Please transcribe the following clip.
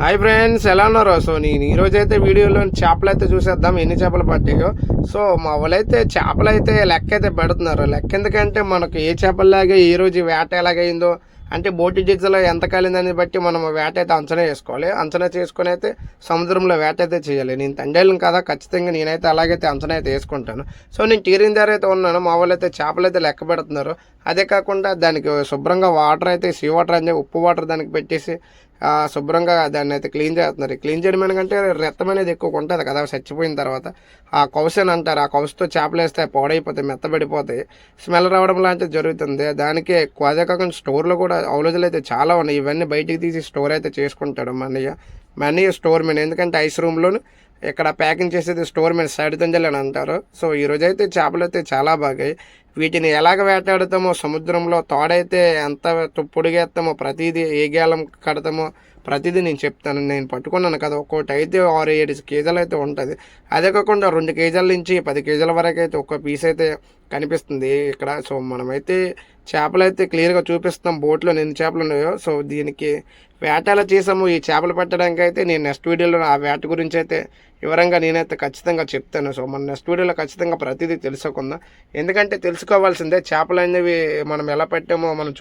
Hi friends, ఎలా ఉన్నారు? So నేను ఈరోజైతే వీడియోలో చేపలు అయితే చూసేద్దాం, ఎన్ని చేపలు పట్టాయో. సో మా వాళ్ళైతే చేపలు అయితే లెక్క అయితే పెడుతున్నారు. లెక్క ఎందుకంటే మనకు ఏ చేపల్లాగే ఈరోజు వేట ఎలాగైందో అంటే బోటి డిగ్స్లో ఎంత కాలిందని బట్టి మనం వేట అయితే అంచనా వేసుకోవాలి. అంచనా చేసుకుని అయితే సముద్రంలో వేట అయితే చేయాలి. నేను తండేళ్ళని కదా, ఖచ్చితంగా నేనైతే అలాగైతే అంచనా అయితే వేసుకుంటాను. సో నేను టీరింగ్ దగ్గర అయితే ఉన్నాను. మా వాళ్ళు అయితే చేపలు అయితే లెక్క పెడుతున్నారు. అదే కాకుండా దానికి శుభ్రంగా వాటర్ అయితే సీ వాటర్ అని ఉప్పు వాటర్ దానికి పెట్టేసి శుభ్రంగా దాన్ని అయితే క్లీన్ చేస్తున్నారు. క్లీన్ చేయడం ఎందుకంటే రక్తం అనేది ఎక్కువ ఉంటుంది కదా చచ్చిపోయిన తర్వాత. ఆ కౌస్ అని అంటారు. ఆ కౌస్తో చేపలు వేస్తే పాడైపోతాయి, మెత్తబడిపోతాయి, స్మెల్ రావడం లాంటిది జరుగుతుంది. దానికి ఎక్కువ. అదే కాకుండా స్టోర్లో కూడా అవలోజులు అయితే చాలా ఉన్నాయి. ఇవన్నీ బయటికి తీసి స్టోర్ అయితే చేసుకుంటాడు మా అన్నయ్య స్టోర్ మెన్. ఎందుకంటే ఐస్ రూమ్లోను ఇక్కడ ప్యాకింగ్ చేసేది స్టోర్ మీద సైడ్ తంజలు అని అంటారు. సో ఈరోజు అయితే చేపలు అయితే చాలా బాగాయి. వీటిని ఎలాగ వేటాడుతామో, సముద్రంలో తోడైతే ఎంత పొడిగేస్తామో, ప్రతిదీ ఏ గేలం కడతామో ప్రతిదీ నేను చెప్తాను. నేను పట్టుకున్నాను కదా, ఒక్కోటి అయితే 6-7 కేజీలు అయితే ఉంటుంది. అదే కాకుండా 2 కేజీల నుంచి 10 కేజీల వరకు అయితే ఒక్క పీస్ అయితే కనిపిస్తుంది ఇక్కడ. సో మనమైతే చేపలు అయితే క్లియర్గా చూపిస్తాం బోట్లో ఎన్ని చేపలు ఉన్నాయో. సో దీనికి వేట ఎలా చేసాము, ఈ చేపలు పట్టడానికి అయితే నేను నెక్స్ట్ వీడియోలో ఆ వేట గురించి అయితే వివరంగా నేనైతే ఖచ్చితంగా చెప్తాను. సో మన నెక్స్ట్ వీడియోలో ఖచ్చితంగా ప్రతిదీ తెలుసుకుందాం. ఎందుకంటే తెలుసుకోవాల్సిందే, చేపలు అనేవి మనం ఎలా పెట్టామో మనం